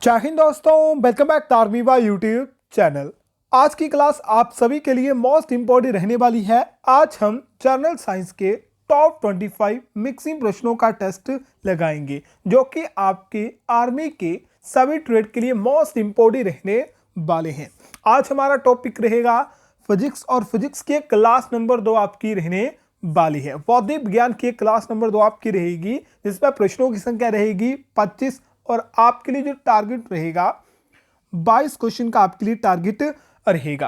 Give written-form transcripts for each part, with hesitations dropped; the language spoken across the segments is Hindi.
जय हिंद दोस्तों, वेलकम बैक तारमीवा यूट्यूब चैनल। आज की क्लास आप सभी के लिए मोस्ट इंपॉर्टेंट रहने वाली है। आज हम जनरल साइंस के टॉप 25 मिक्सिंग प्रश्नों का टेस्ट लगाएंगे जो कि आपके आर्मी के सभी ट्रेड के लिए मोस्ट इंपॉर्टेंट रहने वाले हैं। आज हमारा टॉपिक रहेगा फिजिक्स और फिजिक्स के क्लास नंबर 2 आपकी रहने वाली है। भौतिक विज्ञान की क्लास नंबर 2 आपकी रहेगी जिसमें प्रश्नों की संख्या रहेगी 25 और आपके लिए जो टारगेट रहेगा 22 क्वेश्चन का आपके लिए टारगेट रहेगा।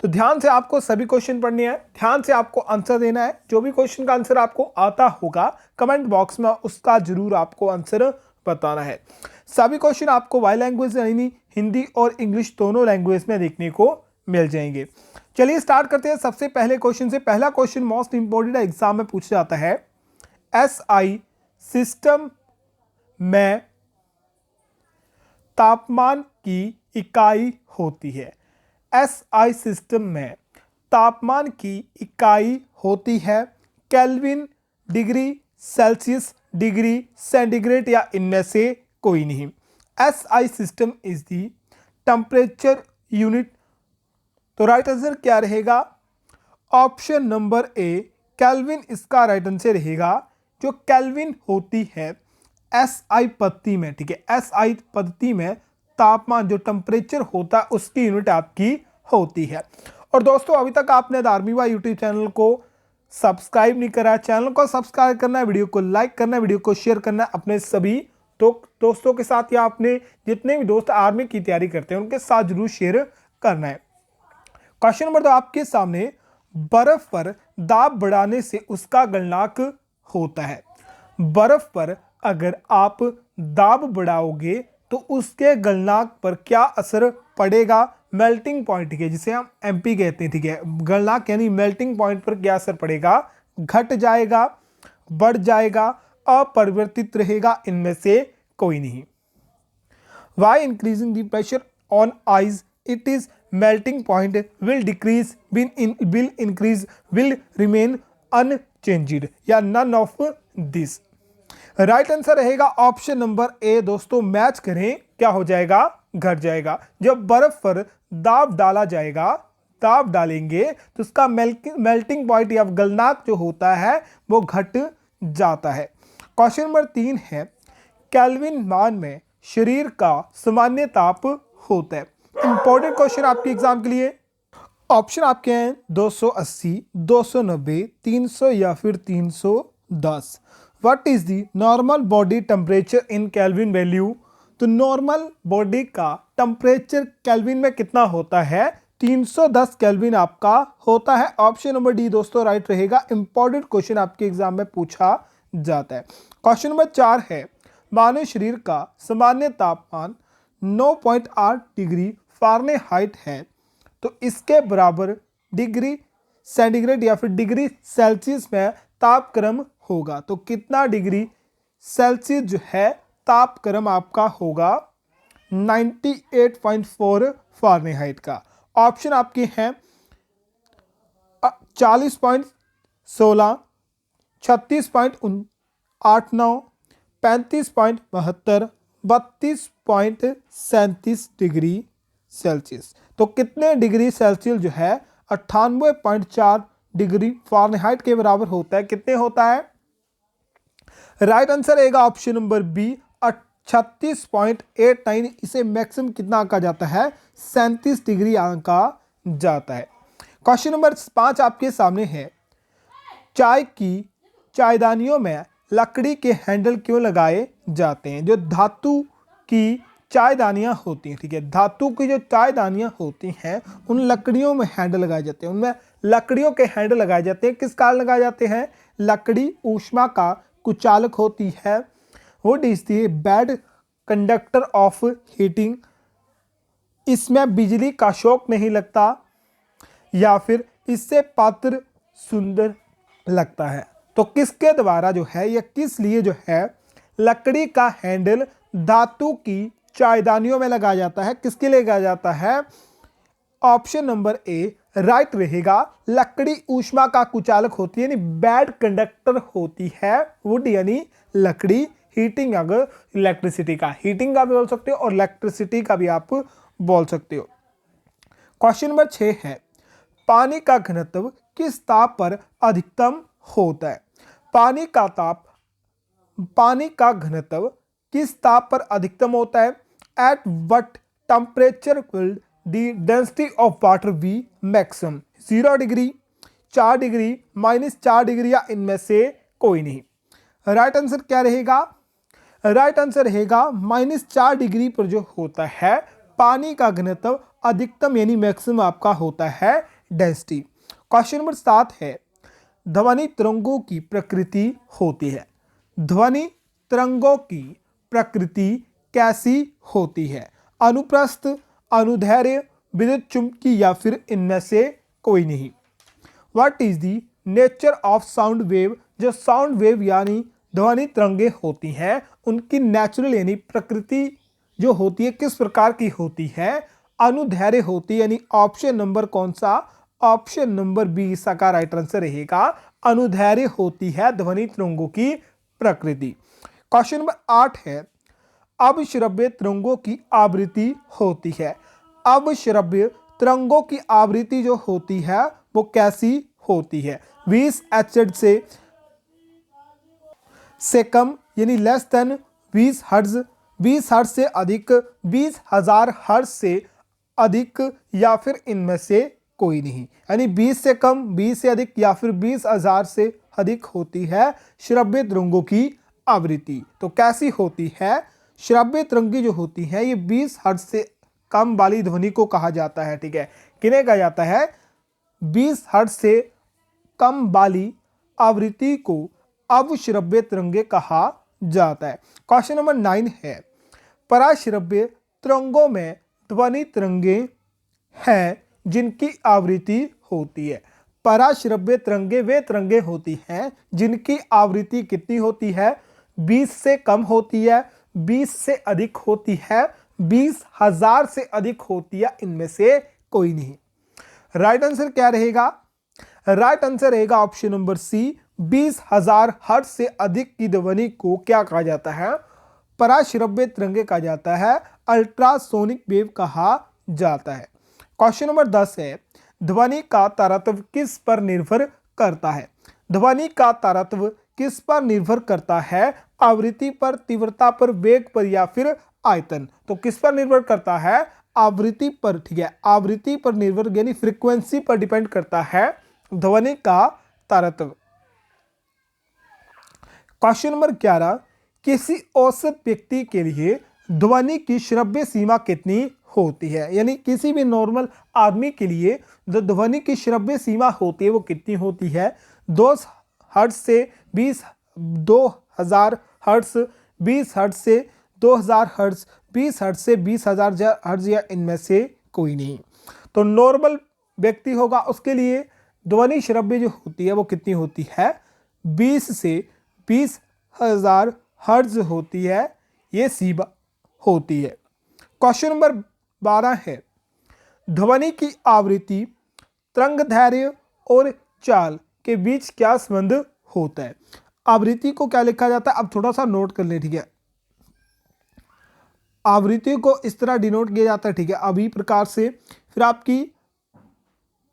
तो ध्यान से आपको सभी क्वेश्चन पढ़ने हैं, ध्यान से आपको आंसर देना है। जो भी क्वेश्चन का आंसर आपको आता होगा कमेंट बॉक्स में उसका जरूर आपको आंसर बताना है। सभी क्वेश्चन आपको वाई लैंग्वेज यानी हिंदी और इंग्लिश दोनों लैंग्वेज में देखने को मिल जाएंगे। चलिए स्टार्ट करते हैं सबसे पहले क्वेश्चन से। पहला क्वेश्चन मोस्ट इंपोर्टेंट एग्जाम में पूछा जाता है, एसआई सिस्टम में तापमान की इकाई होती है। एसआई सिस्टम में तापमान की इकाई होती है kelvin, degree Celsius, degree centigrade या इनमें से कोई नहीं। SI system is the temperature unit. तो राइट आंसर क्या रहेगा? ऑप्शन नंबर ए केल्विन इसका राइट आंसर रहेगा। जो केल्विन होती है एसआई पद्धति में, ठीक है, एसआई पद्धति में तापमान जो टेम्परेचर होता है उसकी यूनिट आपकी होती है। और दोस्तों अभी तक आपने धार्मिवा यूट्यूब चैनल को सब्सक्राइब नहीं करा है, चैनल को सब्सक्राइब करना है, वीडियो को लाइक करना है, वीडियो को शेयर करना है अपने सभी दोस्तों के साथ या अपने जितने भी दोस्त आर्मी की तैयारी करते हैं उनके साथ जरूर शेयर करना है। क्वेश्चन नंबर 2 आपके सामने, बर्फ पर दाब बढ़ाने से उसका गलनांक होता है। बर्फ पर अगर आप दाब बढ़ाओगे तो उसके गलनांक पर क्या असर पड़ेगा? मेल्टिंग पॉइंट के जिसे हम एमपी कहते हैं, ठीक है, गलनांक यानी मेल्टिंग पॉइंट पर क्या असर पड़ेगा? घट जाएगा, बढ़ जाएगा, अपरिवर्तित रहेगा, इनमें से कोई नहीं। Why increasing the pressure on ice it is melting point will decrease, will increase, will remain unchanged या none of this। Right answer रहेगा ऑप्शन नंबर ए। दोस्तों मैच करें, क्या हो जाएगा? घट जाएगा। जब बर्फ पर दाब डाला जाएगा, दाब डालेंगे तो उसका मेल्टिंग पॉइंट या गलनांक जो होता है वो घट जाता है। क्वेश्चन नंबर 3 है, केल्विन मान में शरीर का सामान्य ताप होता है। इंपॉर्टेंट क्वेश्चन आपके एग्जाम के लिए। ऑप्शन आपके हैं 280, 290, 300 या फिर 310। What is the normal body temperature in kelvin value? तो नॉर्मल बॉडी का टेम्परेचर केल्विन में कितना होता है? 310 केल्विन आपका होता है। ऑप्शन नंबर डी दोस्तों राइट रहेगा। इंपॉर्टेंट क्वेश्चन आपके एग्जाम में पूछा जाता है। क्वेश्चन नंबर 4 है, मानव शरीर का सामान्य तापमान 9.8 डिग्री फ़ारेनहाइट है तो इसके बराबर डिग्री सेंटीग्रेड या फिर डिग्री सेल्सियस में तापक्रम होगा। तो कितना डिग्री सेल्सियस जो है तापक्रम आपका होगा? 98.4 फ़ारेनहाइट का। ऑप्शन आपके हैं 40.16, 36.89, 35.72, 32.37 डिग्री सेल्सियस। तो कितने डिग्री सेल्सियस जो है 98.4 डिग्री फ़ारेनहाइट के बराबर होता है? कितने होता है? राइट आंसर रहेगा ऑप्शन नंबर बी 36.89। इसे मैक्सिमम कितना आंका जाता है? 37 डिग्री आंका जाता है। क्वेश्चन नंबर 5 आपके सामने है, चाय की चायदानियों में लकड़ी के हैंडल क्यों लगाए जाते हैं? जो धातु की चायदानियाँ होती हैं, ठीक है, धातु की जो चायदानियाँ होती हैं उन लकड़ियों में हैंडल लगाए जाते हैं, उनमें लकड़ियों के हैंडल लगाए जाते हैं। किस कारण लगाए जाते हैं? लकड़ी ऊष्मा का कुचालक होती है। What is the bad conductor of heating? इसमें बिजली का शॉक नहीं लगता या फिर इससे पात्र सुंदर लगता है। तो किसके द्वारा जो है या किस लिए जो है लकड़ी का हैंडल धातु की चायदानियों में लगाया जाता है? किसके लिए लगाया जाता है? ऑप्शन नंबर ए राइट रहेगा। लकड़ी ऊष्मा का कुचालक होती है यानी बैड कंडक्टर होती है। वुड यानी लकड़ी, हीटिंग अगर इलेक्ट्रिसिटी का, हीटिंग का भी बोल सकते हो और इलेक्ट्रिसिटी का भी आप बोल सकते हो। क्वेश्चन नंबर 6 है, पानी का घनत्व किस ताप पर अधिकतम होता है? पानी का घनत्व किस ताप पर अधिकतम होता है? At what temperature will the density of water be maximum? 0 degree, 4 degree, -4 degree या इनमें से कोई नहीं। राइट आंसर क्या रहेगा? राइट आंसर रहेगा -4 डिग्री पर जो होता है पानी का घनत्व अधिकतम यानी मैक्सिमम आपका होता है डेंसिटी। क्वेश्चन नंबर 7 है, ध्वनि तरंगों की प्रकृति होती है। ध्वनि तरंगों की प्रकृति कैसी होती है? अनुप्रस्थ, अनुदैर्घ्य, विद्युत चुम्बकीय या फिर इनमें से कोई नहीं। What is the nature of sound wave? जो साउंड वेव यानी ध्वनि तरंगे होती हैं उनकी नेचुरल यानी प्रकृति जो होती है किस प्रकार की होती है? अनुदैर्घ्य होती है, यानी ऑप्शन नंबर कौन सा? ऑप्शन नंबर बी इसका राइट आंसर रहेगा। अनुदैर्घ्य होती है ध्वनि तरंगों की प्रकृति। क्वेश्चन नंबर 8 है, अवश्रव्य तरंगों की आवृत्ति होती है। अवश्रव्य तरंगों की आवृत्ति जो होती है वो कैसी होती है? 20 हर्ट्ज से कम यानी लेस देन 20 हर्ट्ज, 20 हर्ट्ज से अधिक, 20,000 हर्ट्ज से अधिक या फिर इनमें से कोई नहीं। यानी 20 से कम, 20 से अधिक या फिर 20,000 से अधिक होती है श्रव्य तरंगों की आवृत्ति। तो कैसी होती है? श्रव्य तरंगी जो होती है ये 20 हर्ट्ज से कम वाली ध्वनि को कहा जाता है। ठीक है, किन्हें कहा जाता है? 20 हर्ट्ज से कम वाली आवृत्ति को अवश्रव्य तरंगे कहा जाता है। क्वेश्चन नंबर 9 है, पराश्रव्य तरंगों में ध्वनि तरंगे हैं जिनकी आवृत्ति होती है। पराश्रव्य तरंगे वे तरंगे होती हैं जिनकी आवृत्ति कितनी होती है? 20 से कम होती है, 20 से अधिक होती है, 20,000 से अधिक होती है, इनमें से कोई नहीं। राइट आंसर क्या रहेगा? राइट आंसर रहेगा ऑप्शन नंबर सी, 20,000 हर्ट्ज से अधिक की ध्वनि को क्या कहा जाता है? पराश्रव्य तरंगे कहा जाता है, अल्ट्रासोनिक वेव कहा जाता है। क्वेश्चन नंबर 10 है, ध्वनि का तारतम्य किस पर निर्भर करता है? ध्वनि का तारतम्य किस पर निर्भर करता है? आवृत्ति पर, तीव्रता पर, वेग पर या फिर आयतन? तो किस पर निर्भर करता है? आवृत्ति पर। ठीक है, आवृत्ति पर निर्भर यानी फ्रीक्वेंसी पर डिपेंड करता है ध्वनि का तारतम्य। क्वेश्चन नंबर 11, किसी औसत व्यक्ति के लिए ध्वनि की श्रव्य सीमा कितनी होती है? यानी किसी भी नॉर्मल आदमी के लिए जो ध्वनि की श्रव्य सीमा होती है वो कितनी होती है? 2 हर्ट्ज से 20,000 हर्ट्ज, 20 हर्ट्ज से 2,000 हर्ट्ज, 20 हर्ट्ज से 20,000 हर्ट्ज या इनमें से कोई नहीं। तो नॉर्मल व्यक्ति होगा उसके लिए ध्वनि श्रव्य जो होती है वो कितनी होती है? 20 से 20,000 हर्ट्ज होती है, ये सीमा होती है। क्वेश्चन नंबर 12 है, ध्वनि की आवृत्ति, तरंगदैर्घ्य और चाल के बीच क्या संबंध होता है? आवृत्ति को क्या लिखा जाता है? अब थोड़ा सा नोट कर ले। ठीक है, आवृत्ति को इस तरह डिनोट किया जाता है। ठीक है, अभी प्रकार से, फिर आपकी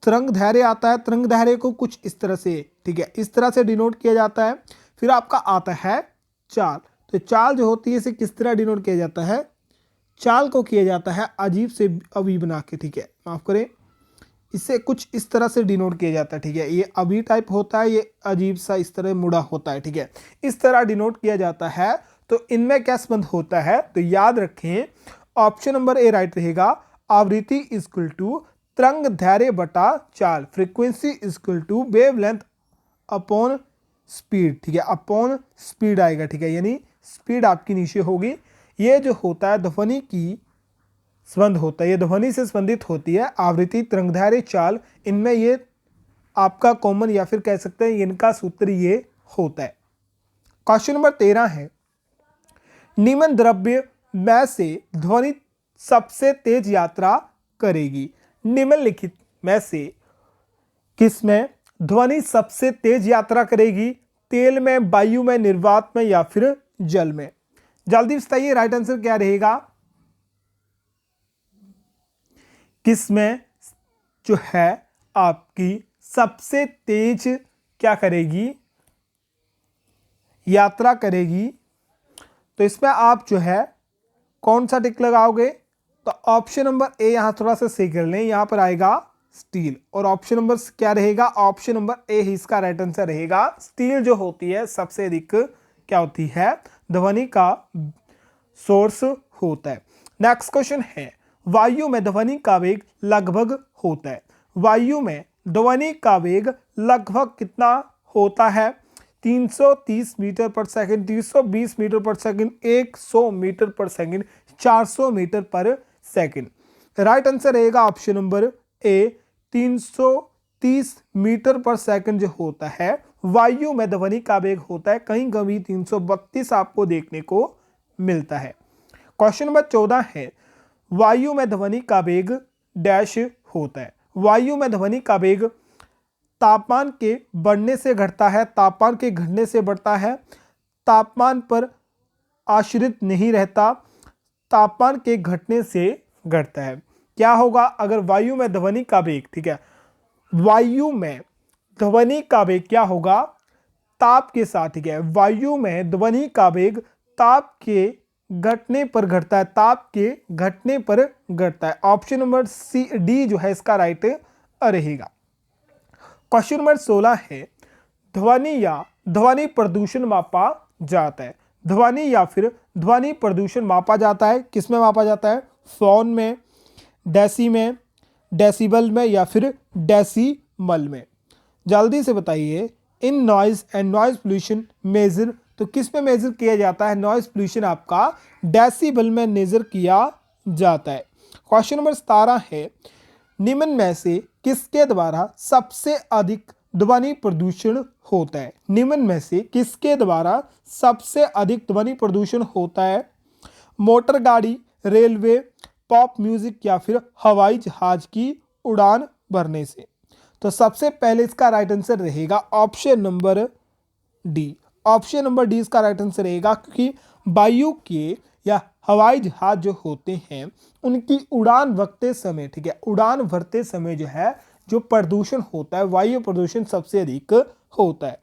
तरंगदैर्घ्य आता है, तरंगदैर्घ्य को कुछ इस तरह से, ठीक है, इस तरह से डिनोट किया जाता है। फिर आपका आता है चाल। तो चाल जो होती है इसे किस तरह डिनोट किया जाता है? चाल को किया जाता है अजीब से अभी बना के। ठीक है, माफ करें, इसे कुछ इस तरह से डिनोट किया जाता है। ठीक है, ये अभी टाइप होता है, ये अजीब सा इस तरह मुड़ा होता है। ठीक है, इस तरह डिनोट किया जाता है। तो इनमें क्या संबंध होता है? तो याद रखें ऑप्शन नंबर ए राइट रहेगा। आवृत्ति इक्वल टू तरंगदैर्घ्य बटा चाल, frequency equal to wavelength upon speed. ठीक है, अपॉन स्पीड आएगा। ठीक है, यानी स्पीड आपकी नीचे होगी। ये जो होता है ध्वनि की संबंध होता है, ये ध्वनि से संबंधित होती है। आवृत्ति, तरंगदैर्घ्य, चाल, इनमें ये आपका कॉमन या फिर कह सकते हैं इनका सूत्र ये होता है। क्वेश्चन नंबर 13 है, निम्न द्रव्य में से ध्वनि सबसे तेज यात्रा करेगी? निम्नलिखित में से किस में ध्वनि सबसे तेज यात्रा करेगी? तेल में, वायु में, निर्वात में या फिर जल में। जल्दी बताइए राइट आंसर क्या रहेगा, किसमें जो है आपकी सबसे तेज क्या करेगी, यात्रा करेगी। तो इसमें आप जो है कौन सा टिक लगाओगे, तो ऑप्शन नंबर ए यहां थोड़ा सा सही कर लें, यहां पर आएगा स्टील, और ऑप्शन नंबर क्या रहेगा, ऑप्शन नंबर ए ही इसका राइट आंसर रहेगा। स्टील जो होती है सबसे अधिक क्या होती है, ध्वनि का सोर्स होता है। नेक्स्ट क्वेश्चन है, वायु में ध्वनि का वेग लगभग होता है। वायु में ध्वनि का वेग लगभग कितना होता है, 330 मीटर पर सेकंड, 320 मीटर पर सेकंड, 100 मीटर पर सेकंड, 400 मीटर पर सेकंड। राइट आंसर रहेगा ऑप्शन नंबर ए, 330 मीटर पर सेकंड जो होता है वायु में ध्वनि का वेग होता है। कहीं कभी 332 आपको देखने को मिलता है। क्वेश्चन नंबर 14 है, वायु में ध्वनि का वेग डैश होता है। वायु में ध्वनि का वेग तापमान के बढ़ने से घटता है, तापमान के घटने से बढ़ता है, तापमान पर आश्रित नहीं रहता, तापमान के घटने से घटता है। क्या होगा अगर वायु में ध्वनि का वेग, ठीक है, वायु में ध्वनि का वेग क्या होगा, ताप के साथ, ठीक है, वायु में ध्वनि का वेग ताप के घटने पर घटता है, ताप के घटने पर घटता है। ऑप्शन नंबर सी डी जो है इसका राइट रहेगा। क्वेश्चन नंबर 16 है, ध्वनि या ध्वनि प्रदूषण मापा जाता है। ध्वनि या फिर ध्वनि प्रदूषण मापा जाता है, किसमें मापा जाता है, फोन में, डेसी में, डेसिबल में या फिर डेसीमल में। जल्दी से बताइए, इन noise and noise pollution measure, तो किस में मेजर किया जाता है, नॉइज पोल्यूशन आपका डेसिबल में मेजर किया जाता है। क्वेश्चन नंबर 17 है, निम्न में से किसके द्वारा सबसे अधिक ध्वनि प्रदूषण होता है। निम्न में से किसके द्वारा सबसे अधिक ध्वनि प्रदूषण होता है, मोटर गाड़ी, रेलवे, पॉप म्यूजिक या फिर हवाई जहाज की उड़ान भरने से। तो सबसे पहले इसका राइट आंसर रहेगा option number D. Option number D इसका राइट आंसर रहेगा, क्योंकि वायु के या हवाई जहाज जो होते हैं उनकी उड़ान भरते समय, ठीक है, उड़ान भरते समय जो है जो प्रदूषण होता है, वायु प्रदूषण सबसे अधिक होता है।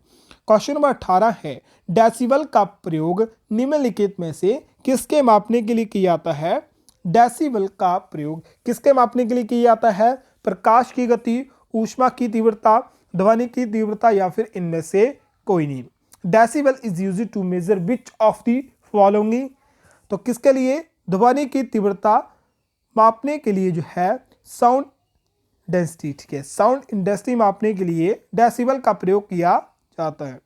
क्वेश्चन नंबर 18 है, डेसिबल का प्रयोग निम्नलिखित में से किसके मापने के लिए किया जाता है। डेसिबल का प्रयोग किसके मापने के लिए किया जाता है, प्रकाश की गति, ऊष्मा की तीव्रता, ध्वनि की तीव्रता या फिर इनमें से कोई नहीं। Decibel is used to measure which of the following, तो किसके लिए, ध्वनि की तीव्रता मापने के लिए जो है साउंड डेंसिटी, ठीक है, साउंड इंडस्ट्री मापने के लिए डेसिबल का प्रयोग किया जाता है।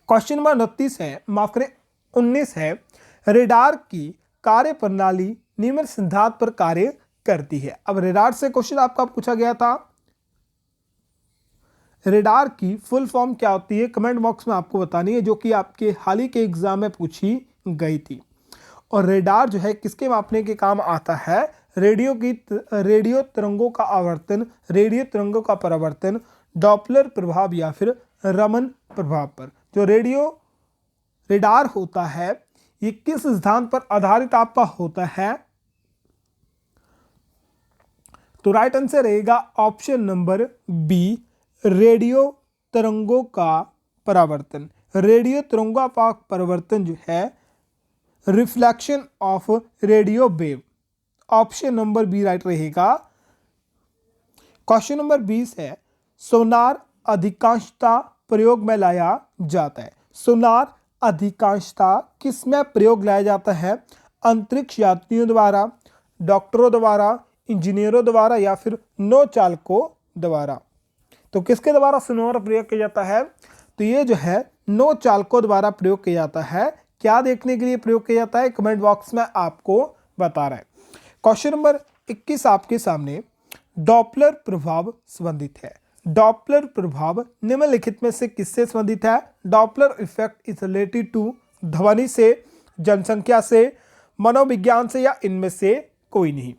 क्वेश्चन नंबर 29 है, माफ करें 19 है, रेडार की कार्य प्रणाली निम्न सिद्धांत पर कार्य करती है। अब रेडार से क्वेश्चन आपका पूछा गया था, रेडार की फुल फॉर्म क्या होती है, कमेंट बॉक्स में आपको बतानी है, जो कि आपके हाल ही के एग्जाम में पूछी गई थी। और रेडार जो है किसके मापने के काम आता है, रेडियो तरंगों का आवर्तन, रेडियो तरंगों का परावर्तन, डॉपलर प्रभाव या फिर रमन प्रभाव पर। जो रेडार होता है ये किस सिद्धांत पर आधारित आपका होता है, तो राइट आंसर रहेगा ऑप्शन नंबर बी, रेडियो तरंगों का परावर्तन। रेडियो तरंगों का परावर्तन जो है reflection of radio wave, option number B right रहेगा। क्वेश्चन नंबर 20 है, सोनार अधिकांशता प्रयोग में लाया जाता है। सोनार अधिकांशता किस में प्रयोग लाया जाता है, अंतरिक्ष यात्रियों द्वारा, डॉक्टरों द्वारा, इंजीनियरों द्वारा या फिर नौ चालकों द्वारा। तो किसके द्वारा सोनार प्रयोग किया जाता है, तो ये जो है नौ चालकों द्वारा प्रयोग किया जाता है। क्या देखने के लिए प्रयोग किया जाता है, कमेंट बॉक्स में आपको बता रहा है। क्वेश्चन नंबर 21 आपके सामने, डॉपलर प्रभाव संबंधित है। डॉपलर प्रभाव निम्नलिखित में से किससे संबंधित है, Doppler effect is related to ध्वनि से, जनसंख्या से, मनोविज्ञान से या इनमें से कोई नहीं।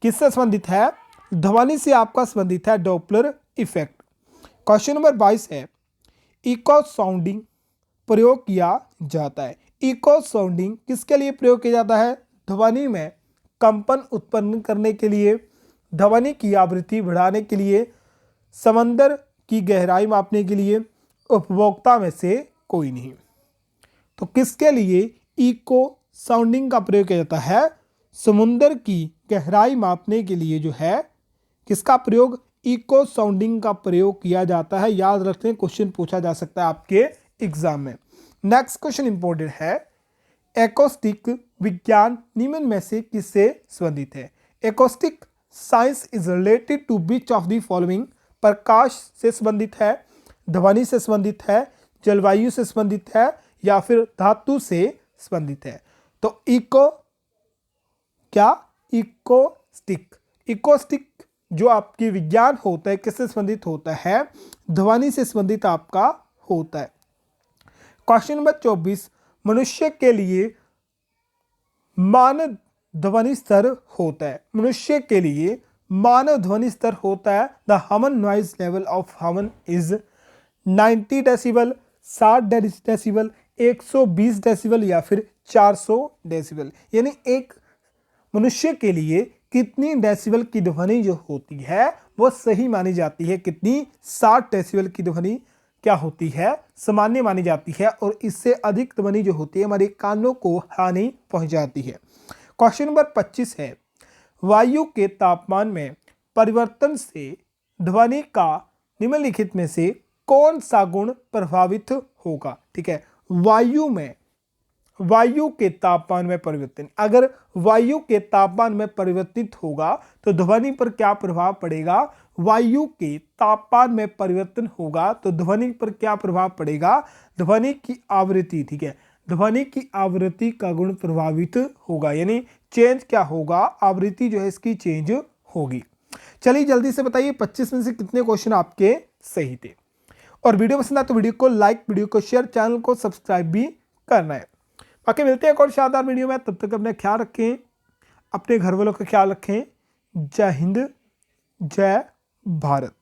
किससे संबंधित है, ध्वनि से आपका संबंधित है डॉपलर इफेक्ट। क्वेश्चन नंबर 22 है, इको साउंडिंग प्रयोग किया जाता है? इको साउंडिंग किसके लिए प्रयोग किया जाता है? ध्वनि में कंपन उत्पन्न करने के लिए, ध्वनि की आवृत्ति बढ़ाने के लिए, समंदर की गहराई मापने के लिए, उपभोक्ता में से कोई नहीं। तो किसके लिए इको साउंडिंग का प्रयोग किया जाता है? समुद्र की गहराई मापने के लिए जो है किसका प्रयोग? इको साउंडिंग का प्रयोग किया जाता है। याद रखते, क्वेश्चन पूछा जा सकता है आपके एग्जाम में। नेक्स्ट क्वेश्चन इंपॉर्टेंट है, एकॉस्टिक विज्ञान निम्न में से किससे संबंधित है? Acoustic science is related to which of the following? प्रकाश से संबंधित है, ध्वनि से संबंधित है, जलवायु से संबंधित है, या फिर धातु से संबंधित है? तो इकोस्टिक जो आपकी विज्ञान होता है किससे संबंधित होता है? ध्वनि से संबंधित आपका होता है। क्वेश्चन नंबर 24, मनुष्य के लिए मानव ध्वनि स्तर होता है। मनुष्य के लिए मानव ध्वनि स्तर होता है, the human noise level of human is 90 decibel, 60 decibel, 120 decibel, या फिर 400 डेसिबल। यानी एक मनुष्य के लिए कितनी डेसिबल की ध्वनि जो होती है वो सही मानी जाती है? कितनी? 60 डेसिबल की ध्वनि क्या होती है? सामान्य मानी जाती है, और इससे अधिक ध्वनि जो होती है हमारे कानों को हानि पहुंचाती है। क्वेश्चन नंबर 25 है, वायु के तापमान में परिवर्तन से ध्वनि का निम्नलिखित में से कौन सा गुण प्रभावित होगा? ठीक है, वायु के तापमान में परिवर्तन, अगर वायु के तापमान में परिवर्तित होगा तो ध्वनि पर क्या प्रभाव पड़ेगा? वायु के तापमान में परिवर्तन होगा तो ध्वनि पर क्या प्रभाव पड़ेगा? ध्वनि की आवृत्ति, ठीक है, ध्वनि की आवृत्ति का गुण प्रभावित होगा, यानी चेंज क्या होगा? आवृत्ति जो है इसकी चेंज होगी। चलिए जल्दी से बताइए 25 में से कितने क्वेश्चन आपके सही थे? और वीडियो पसंद आए तो वीडियो को लाइक, वीडियो को शेयर, चैनल को सब्सक्राइब भी करना है। बाकी मिलते हैं एक और शानदार वीडियो में, तब तक अपने ख्याल रखें, अपने घर वालों का ख्याल रखें। जय हिंद, जय भारत।